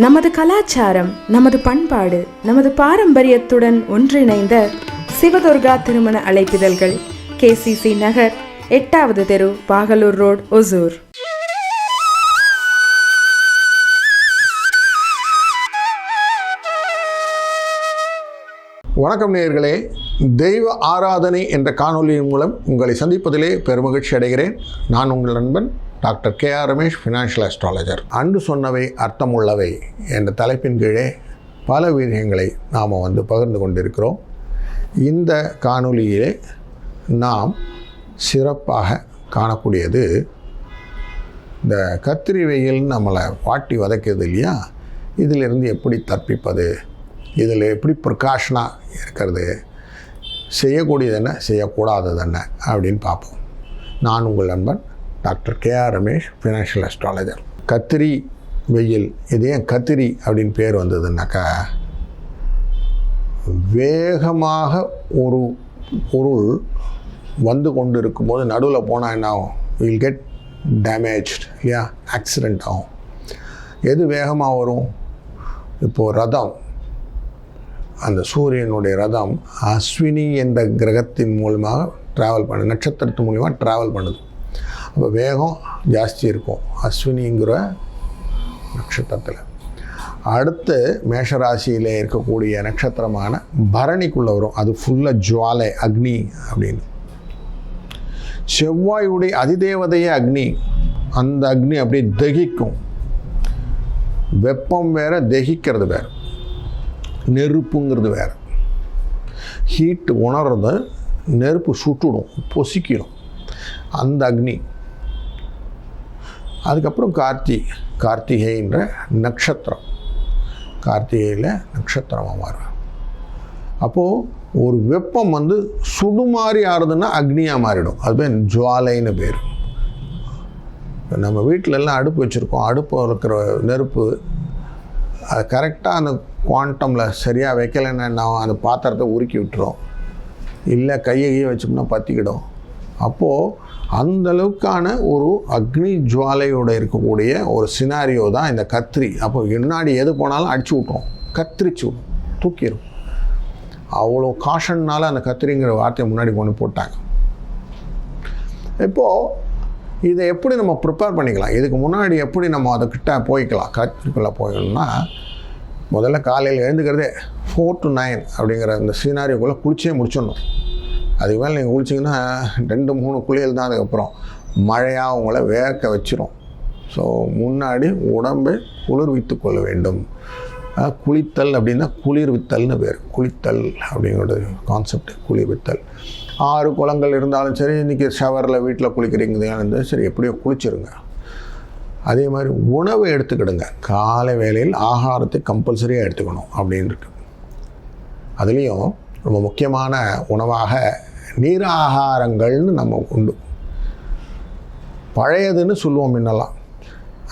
நமது கலாச்சாரம், நமது பண்பாடு, நமது பாரம்பரியத்துடன் ஒன்றிணைந்த சிவதுர்கா திருமண அழைப்பிதழ்கள், KCC நகர், 8வது தெரு, பாகலூர் ரோடு, ஒசூர். வணக்கம் நேயர்களே, தெய்வ ஆராதனை என்ற காணொலியின் மூலம் உங்களை சந்திப்பதிலே பெருமகிழ்ச்சி அடைகிறேன். நான் உங்கள் நண்பன் doctor KR Ramesh, financial astrologer. அன்று சொன்னவை அர்த்தமுள்ளவை என்ற தலைப்பின் கீழே பல விஷயங்களை நாம் பகிர்ந்து கொண்டிருக்கிறோம். இந்த காணொலியிலே நாம் சிறப்பாக காணக்கூடியது இந்த கத்திரி வெயில் நம்மளை வாட்டி வதைக்கிறது இல்லையா, இதிலிருந்து எப்படி தப்பிப்பது, இதில் எப்படி ப்ரிகாஷனாக இருக்கிறது, செய்யக்கூடியது என்ன, செய்யக்கூடாதது என்ன அப்படின்னு பார்ப்போம். நான் உங்கள் நண்பன் doctor KR Ramesh, financial astrologer. கத்திரி வெயில், இது ஏன் கத்திரி அப்படின்னு பேர் வந்ததுன்னாக்கா, வேகமாக ஒரு பொருள் வந்து கொண்டு இருக்கும்போது நடுவில் போனால் என்ன ஆகும்? வில் கெட் டேமேஜ்ட் இல்லையா, ஆக்சிடெண்ட் ஆகும். எது வேகமாக வரும்? இப்போது ரதம், அந்த சூரியனுடைய ரதம் அஸ்வினி என்ற கிரகத்தின் மூலமாக ட்ராவல் பண்ணுது, நட்சத்திரத்து மூலிமா ட்ராவல் பண்ணுது. அப்போ வேகம் ஜாஸ்தி இருக்கும் அஸ்வினிங்கிற நட்சத்திரத்தில். அடுத்து மேஷராசியில் இருக்கக்கூடிய நட்சத்திரமான பரணிக்குள்ளே வரும், அது ஃபுல்லாக ஜுவாலை, அக்னி அப்படின்னு. செவ்வாயுடைய அதிதேவதையே அக்னி, அந்த அக்னி அப்படியே தகிக்கும். வெப்பம் வேறு, தகிக்கிறது வேறு, நெருப்புங்கிறது வேறு. ஹீட்டு உணர்றது, நெருப்பு சுட்டுடும், பொசிக்கிடும், அந்த அக்னி. அதுக்கப்புறம் கார்த்திகைன்ற நட்சத்திரம், கார்த்திகையில் நட்சத்திரமாக மாறும். அப்போது ஒரு வெப்பம் சுடுமாறி ஆறுதுன்னா அக்னியாக மாறிடும், அது பேர் ஜுவாலைன்னு பேர். நம்ம வீட்டிலெல்லாம் அடுப்பு வச்சுருக்கோம், அடுப்பு இருக்கிற நெருப்பு அது கரெக்டாக அந்த குவாண்டமில் சரியாக வைக்கலைன்னா அந்த பாத்திரத்தை உருக்கி விட்டுரும், இல்லை கையை வச்சோம்னா பற்றிக்கிடும். அப்போது அந்தளவுக்கான ஒரு அக்னி ஜுவாலையோடு இருக்கக்கூடிய ஒரு சினாரியோ தான் இந்த கத்திரி. அப்போ முன்னாடி எது போனாலும் அடிச்சு விட்ரும், கத்திரிச்சு விடும், தூக்கிடும். அவ்வளோ காஷன்னால் அந்த கத்திரிங்கிற வார்த்தையை முன்னாடி கொண்டு போட்டாங்க. இப்போது இதை எப்படி நம்ம ப்ரிப்பேர் பண்ணிக்கலாம், இதுக்கு முன்னாடி எப்படி நம்ம அதுக்கிட்ட போய்க்கலாம், கத்திரிக்குள்ளே போய்க்கணும்னா, முதல்ல காலையில் எழுந்துக்கிறதே 4 to 9 அப்படிங்கிற அந்த சீனாரியோக்குள்ளே குளிச்சே முடிச்சிடணும். அதுக்கு மேலே நீங்கள் குளிச்சிங்கன்னா 2-3 குளியல் தான். அதுக்கப்புறம் மழையாக உங்களை வேர்க்க வச்சிரும். ஸோ முன்னாடி உடம்பை குளிர்வித்து கொள்ள வேண்டும். குளித்தல் அப்படின்னா குளிர்வித்தல்னு பேர். குளித்தல் அப்படிங்கிற கான்செப்ட், குளிர்வித்தல். 6 குளங்கள் இருந்தாலும் சரி, இன்றைக்கி ஷவரில் வீட்டில் குளிக்கிறீங்க சரி, எப்படியோ குளிச்சிருங்க. அதே மாதிரி உணவை எடுத்துக்கிடுங்க. காலை வேளையில் ஆகாரத்தை கம்பல்சரியாக எடுத்துக்கணும் அப்படின்னு இருக்கு. அதுலேயும் ரொம்ப முக்கியமான உணவாக நீராகாரங்கள்னு நம்ம உண்டு. பழையதுன்னு சொல்லுவோம். முன்னெல்லாம்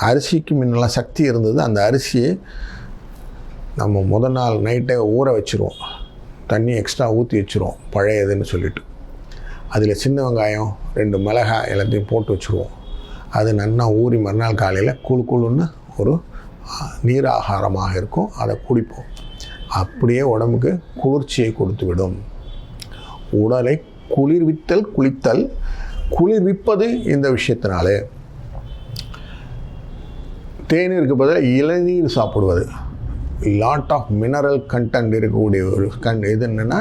அரிசிக்கு முன்னெல்லாம் சக்தி இருந்தது. அந்த அரிசியை நம்ம முதல் நாள் நைட்டே ஊற வச்சுருவோம், தண்ணி எக்ஸ்ட்ரா ஊற்றி வச்சுருவோம் பழையதுன்னு சொல்லிட்டு. அதில் சின்ன வெங்காயம், 2 மிளகாய் எல்லாத்தையும் போட்டு வச்சுருவோம். அது நன்னா ஊறி மறுநாள் காலையில் குழுன்னு ஒரு நீராகாரமாக இருக்கும், அதை குடிப்போம். அப்படியே உடம்புக்கு குளிர்ச்சியை கொடுத்து விடும். உடலை குளிர்வித்தல், குளித்தல், குளிர்விப்பது இந்த விஷயத்தினாலே. தேநீருக்கு பதில் இளநீர் சாப்பிடுவது, லாட் ஆஃப் மினரல் கண்டென்ட் இருக்கக்கூடிய ஒரு இது என்னென்னா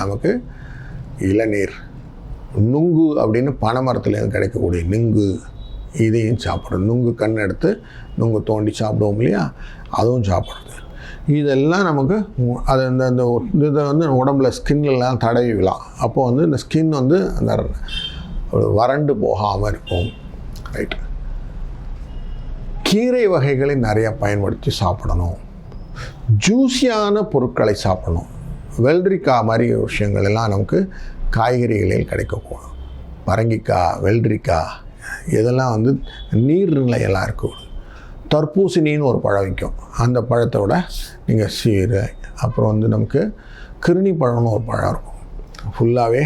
நமக்கு இளநீர். நுங்கு அப்படின்னு பனைமரத்துலேருந்து கிடைக்கக்கூடிய நுங்கு, இதையும் சாப்பிட்றது. நுங்கு கண் எடுத்து நுங்கு தோண்டி சாப்பிடுவோம் இல்லையா, அதுவும் சாப்பிட்றது. இதெல்லாம் நமக்கு அது இந்த இதை உடம்புல ஸ்கின்லாம் தடவி விடலாம். அப்போது இந்த ஸ்கின் அந்த வறண்டு போகாமல் இருக்கும். ரைட். கீரை வகைகளை நிறையா பயன்படுத்தி சாப்பிடணும். ஜூஸியான பொருட்களை சாப்பிடணும். வெள்ளரிக்காய் மாதிரி விஷயங்கள் எல்லாம் நமக்கு காய்கறிகளில் கிடைக்கக்கூடும். பரங்கிக்காய், வெள்ளரிக்காய் இதெல்லாம் நீர்நிலையெல்லாம் இருக்கும். தர்பூசணின்னு ஒரு பழம் வைக்கும், அந்த பழத்தோட நீங்கள் சீரை. அப்புறம் நமக்கு கிருணி பழம்னு ஒரு பழம் இருக்கும், ஃபுல்லாகவே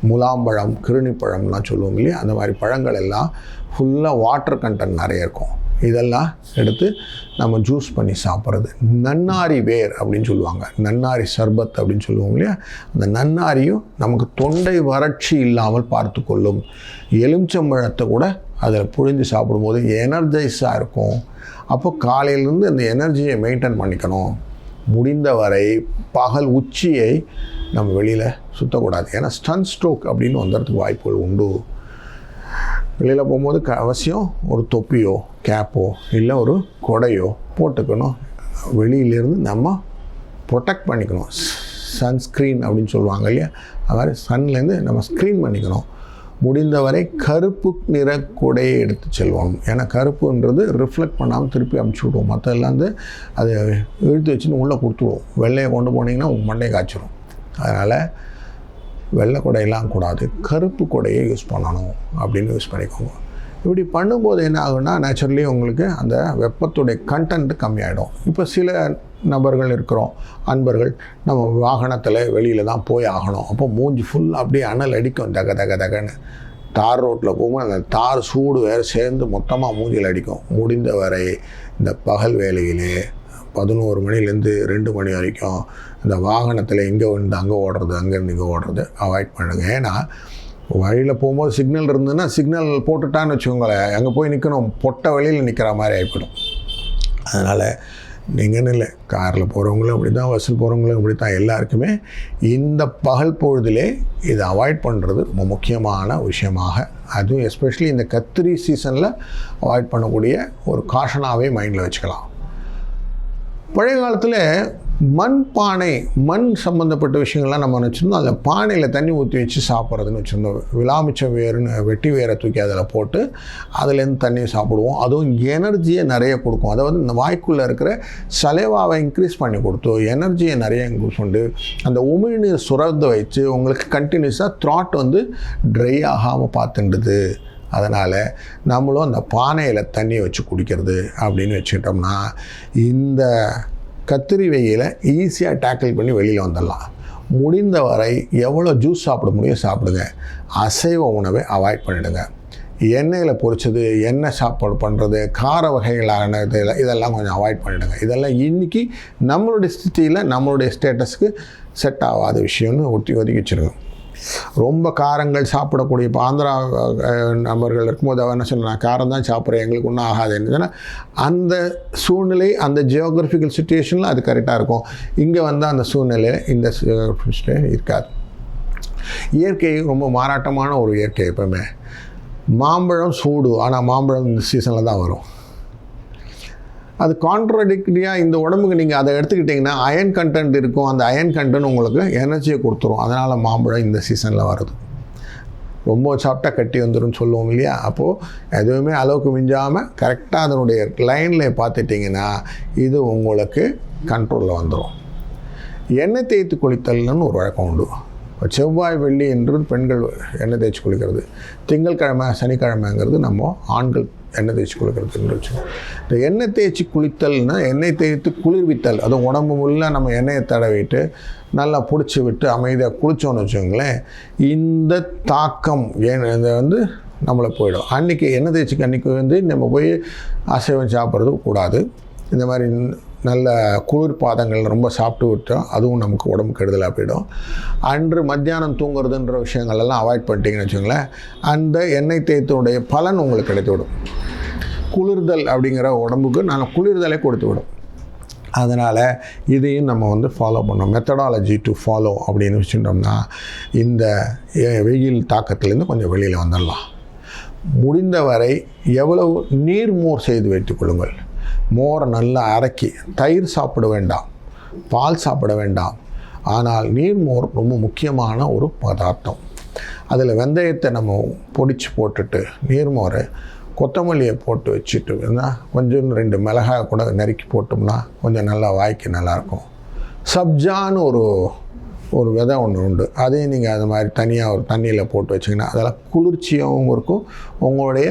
முலாம்பழம், கிருணி பழம்லாம் சொல்லுவோம் இல்லையா, அந்த மாதிரி பழங்கள் எல்லாம் ஃபுல்லாக வாட்டர் கண்டென்ட் நிறைய இருக்கும். இதெல்லாம் எடுத்து நம்ம ஜூஸ் பண்ணி சாப்பிட்றது. நன்னாரி வேர் அப்படின்னு சொல்லுவாங்க, நன்னாரி சர்பத் அப்படின்னு சொல்லுவோம் இல்லையா, அந்த நன்னாரியும் நமக்கு தொண்டை வறட்சி இல்லாமல் பார்த்து கொள்ளும். எலுமிச்சம்பழத்தை கூட அதில் புழிஞ்சு சாப்பிடும்போது எனர்ஜைஸாக இருக்கும். அப்போ காலையிலேருந்து அந்த எனர்ஜியை மெயின்டைன் பண்ணிக்கணும். முடிந்தவரை பகல் உச்சியை நம்ம வெளியில் சுற்றக்கூடாது. ஏன்னா சன் ஸ்ட்ரோக் அப்படின்னு வந்துடுறதுக்கு வாய்ப்புகள் உண்டு. வெளியில் போகும்போது அவசியம் ஒரு தொப்பியோ கேப்போ இல்லை ஒரு கொடையோ போட்டுக்கணும். வெளியிலேருந்து நம்ம ப்ரொடெக்ட் பண்ணிக்கணும். சன்ஸ்க்ரீன் அப்படின்னு சொல்லுவாங்க இல்லையா, அது மாதிரி சன்லேருந்து நம்ம ஸ்க்ரீன் பண்ணிக்கணும். முடிந்தவரை கருப்பு நிற கொடையை எடுத்து செல்வோம். ஏன்னா கருப்புன்றது ரிஃப்ளெக்ட் பண்ணாமல் திருப்பி அமுச்சு விடுவோம். மற்றெல்லாம் வந்து அதை இழுத்து வச்சுன்னு உள்ளே கொடுத்துடுவோம். வெள்ளையை கொண்டு போனீங்கன்னா மண்டையை காய்ச்சிரும். அதனால் வெள்ளை கொடையெல்லாம் கூடாது, கருப்பு கொடையை யூஸ் பண்ணணும் அப்படின்னு யூஸ் பண்ணிக்கோங்க. இப்படி பண்ணும்போது என்ன ஆகுன்னா, நேச்சுரலி உங்களுக்கு அந்த வெப்பத்துடைய கண்டென்ட் கம்மியாயிடும். இப்போ சில நபர்கள் இருக்கிறோம், அன்பர்கள், நம்ம வாகனத்தில் வெளியில் தான் போய் ஆகணும். அப்போ மூஞ்சி ஃபுல்லாக அப்படியே அனல் அடிக்கும், தகன்னு. தார் ரோட்டில் போகும்போது அந்த தார் சூடு வேறு சேர்ந்து மொத்தமாக மூஞ்சில் அடிக்கும். முடிந்த வரை இந்த பகல் வேலையிலே 11 மணிலேருந்து 2 மணி வரைக்கும் இந்த வாகனத்தில் இங்கே வந்து அங்கே ஓடுறது, அங்கேருந்து இங்கே ஓடுறது அவாய்ட் பண்ணுங்கள். ஏன்னா வழியில் போகும்போது சிக்னல் இருந்ததுன்னா சிக்னல் போட்டுட்டான்னு வச்சுக்கோங்களேன், அங்கே போய் நிற்கணும், பொட்டை வழியில் நிற்கிற மாதிரி ஆகிப்படும். அதனால் நீங்கன்னு இல்லை, காரில் போகிறவங்களும் அப்படி தான், பஸ்ஸில் போகிறவங்களும் அப்படி தான், எல்லாருக்குமே இந்த பகல் பொழுதிலே இதை அவாய்ட் பண்ணுறது ரொம்ப முக்கியமான விஷயமாக, அதுவும் எஸ்பெஷலி இந்த கத்திரி சீசனில் அவாய்ட் பண்ணக்கூடிய ஒரு காஷனாகவே மைண்டில் வச்சுக்கலாம். பழைய காலத்தில் மண் பானை, மண் சம்மந்தப்பட்ட விஷயங்கள்லாம் நம்ம வச்சுருந்தோம். அதில் பானையில் தண்ணி ஊற்றி வச்சு சாப்பிட்றதுன்னு வச்சுருந்தோம். விளாமிச்ச வேறுன்னு வெட்டி வேரை தூக்கி அதில் போட்டு அதுலேருந்து தண்ணியை சாப்பிடுவோம். அதுவும் எனர்ஜியை நிறைய கொடுக்கும். அதை வந்து இந்த வாய்க்குள்ளே இருக்கிற சலைவாவை இன்க்ரீஸ் பண்ணி கொடுத்து எனர்ஜியை நிறைய இன்க்ரீஸ் பண்ணி அந்த உமிழ்நீர் சுரந்து வச்சு உங்களுக்கு கண்டினியூஸாக த்ராட் வந்து ட்ரை ஆகாமல் பார்த்துடுது. அதனால் நம்மளும் அந்த பானையில் தண்ணியை வச்சு குடிக்கிறது அப்படின்னு வச்சுக்கிட்டோம்னா இந்த கத்திரி வெயிலை ஈஸியாக டேக்கிள் பண்ணி வெளியில் வந்துடலாம். முடிந்த வரை எவ்வளோ ஜூஸ் சாப்பிட முடியும் சாப்பிடுங்க. அசைவ உணவை அவாய்ட் பண்ணிவிடுங்க. எண்ணெயில் பொரிச்சது, எண்ணெய் சாப்பாடு பண்ணுறது, கார வகைகளான இதெல்லாம் கொஞ்சம் அவாய்ட் பண்ணிவிடுங்க. இதெல்லாம் இன்றைக்கி நம்மளுடைய ஸ்திதியில் நம்மளுடைய ஸ்டேட்டஸ்க்கு செட் ஆகாத விஷயம்னு ஒதுக்கி வச்சுருங்க. ரொம்ப காரங்கள் சாப்பிடக்கூடிய, இப்போ ஆந்திரா நபர்கள் இருக்கும்போது அவன் என்ன சொன்னால், காரம் தான் சாப்பிட்றேன், எங்களுக்கு ஒன்றும் ஆகாதுன்னு சொன்னால், அந்த சூழ்நிலை அந்த ஜியோகிராஃபிக்கல் சுச்சுவேஷனில் அது கரெக்டாக இருக்கும். இங்கே வந்து அந்த சூழ்நிலையில் இந்த இருக்காது. இயற்கை ரொம்ப மாறாட்டமான ஒரு இயற்கை. எப்பவுமே மாம்பழம் சூடு, ஆனால் மாம்பழம் இந்த சீசனில் தான் வரும். அது கான்ட்ராடிக்டரியாக இந்த உடம்புக்கு நீங்கள் அதை எடுத்துக்கிட்டிங்கன்னா அயன் கண்டென்ட் இருக்கும். அந்த அயன் கண்டென்ட் உங்களுக்கு எனர்ஜியை கொடுத்துரும். அதனால் மாம்பழம் இந்த சீசனில் வருது. ரொம்ப சாப்பிட்டா கட்டி வந்துடும் சொல்லுவோம் இல்லையா. அப்போது எதுவுமே அளவுக்கு மிஞ்சாமல் கரெக்டாக அதனுடைய லைனில் பார்த்துட்டிங்கன்னா இது உங்களுக்கு கண்ட்ரோலில் வந்துடும். எண்ணெய் தேய்த்து குளித்தல்னு ஒரு வழக்கம் உண்டு. செவ்வாய் வெள்ளி என்று பெண்கள் எண்ணெய் தேய்ச்சி குளிக்கிறது, திங்கட்கிழமை சனிக்கிழமைங்கிறது நம்ம ஆண்கள் எண்ணெய் தேய்ச்சி குளிக்கிறதுன்னு வச்சுக்கோங்க. இந்த எண்ணெய் தேய்ச்சி குளித்தல்னா எண்ணெய் தேய்த்து குளிர்வித்தல். அதுவும் உடம்பு முள்ள நம்ம எண்ணெயை தடவிட்டு நல்லா பிடிச்சி விட்டு அமைதியாக குளித்தோன்னு வச்சுக்கோங்களேன், இந்த தாக்கம் இதை வந்து நம்மளை போயிடும். அன்றைக்கி எண்ணெய் தேய்ச்சிக்கு அன்றைக்கி வந்து நம்ம போய் அசைவம் சாப்பிட்றது கூடாது. இந்த மாதிரி நல்ல குளிர் பாதங்கள் ரொம்ப சாப்பிட்டு விட்டோம், அதுவும் நமக்கு உடம்பு கெடுதலாக போயிடும். அன்று மத்தியானம் தூங்குறதுன்ற விஷயங்கள்லாம் அவாய்ட் பண்ணிட்டீங்கன்னு வச்சுங்களேன், அந்த எண்ணெய் தேய்த்தோடைய பலன் உங்களுக்கு கிடைத்துவிடும். குளிர்தல் அப்படிங்கிற உடம்புக்கு நல்ல குளிர்தலை கொடுத்து விடும். அதனால் இதையும் நம்ம வந்து ஃபாலோ பண்ணோம். மெத்தடாலஜி டு ஃபாலோ அப்படின்னு வச்சுட்டோம்னா இந்த வெயில் தாக்கத்துலேருந்து கொஞ்சம் வெளியில் வந்துடலாம். முடிந்தவரை எவ்வளவு நீர்மோர் செய்து வைத்துக் கொள்ளுங்கள். மோரை நல்லா அரைக்கி, தயிர் சாப்பிட வேண்டாம், பால் சாப்பிட வேண்டாம். ஆனால் நீர்மோர் ரொம்ப முக்கியமான ஒரு பதார்த்தம். அதில் வெந்தயத்தை நம்ம பொடிச்சு போட்டுட்டு நீர்மோரை கொத்தமல்லியை போட்டு வச்சுட்டு கொஞ்சம் 2 மிளகாய் கூட நறுக்கி போட்டோம்னா கொஞ்சம் நல்லா வாய்க்கு நல்லாயிருக்கும். சப்ஜான்னு ஒரு விதை ஒன்று உண்டு, அதையும் நீங்கள் அது மாதிரி தனியாக ஒரு தண்ணியில் போட்டு வச்சிங்கன்னா அதெல்லாம் குளிர்ச்சியாகவும் இருக்கும், உங்களுடைய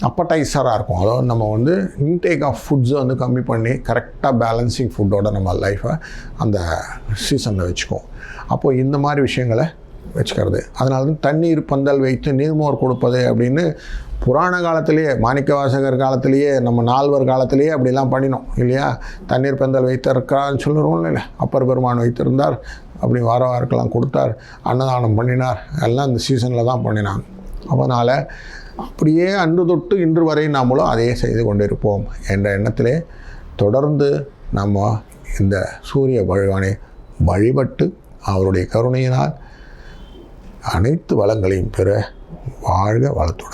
அப்படைசராக இருக்கும். அதாவது நம்ம வந்து இன்டேக் ஆஃப் ஃபுட்ஸை வந்து கம்மி பண்ணி கரெக்டாக பேலன்சிங் ஃபுட்டோட நம்ம லைஃப்பை அந்த சீசனில் வச்சுக்குவோம். அப்போது இந்த மாதிரி விஷயங்களை வச்சுக்கிறது. அதனால தான் தண்ணீர் பந்தல் வைத்து நீர்மோர் கொடுப்பது அப்படின்னு புராண காலத்திலேயே மாணிக்கவாசகர் காலத்திலேயே நம்ம நால்வர் காலத்திலேயே அப்படிலாம் பண்ணினோம் இல்லையா? தண்ணீர் பந்தல் வைத்திருக்கான்னு சொல்லுறோம் இல்லை, அப்பர் பெருமான் வைத்திருந்தார், அப்படி வாரவாருக்கெல்லாம் கொடுத்தார், அன்னதானம் பண்ணினார், எல்லாம் இந்த சீசனில் தான் பண்ணினாங்க. அதனால் அப்படியே அன்று தொட்டு இன்று வரை நாமளும் அதையே செய்து கொண்டிருப்போம் என்ற எண்ணத்திலே தொடர்ந்து நம்ம இந்த சூரிய பகவானை வழிபட்டு அவருடைய கருணையினால் அனைத்து வளங்களையும் பெற வாழ்க வளத்துடன்.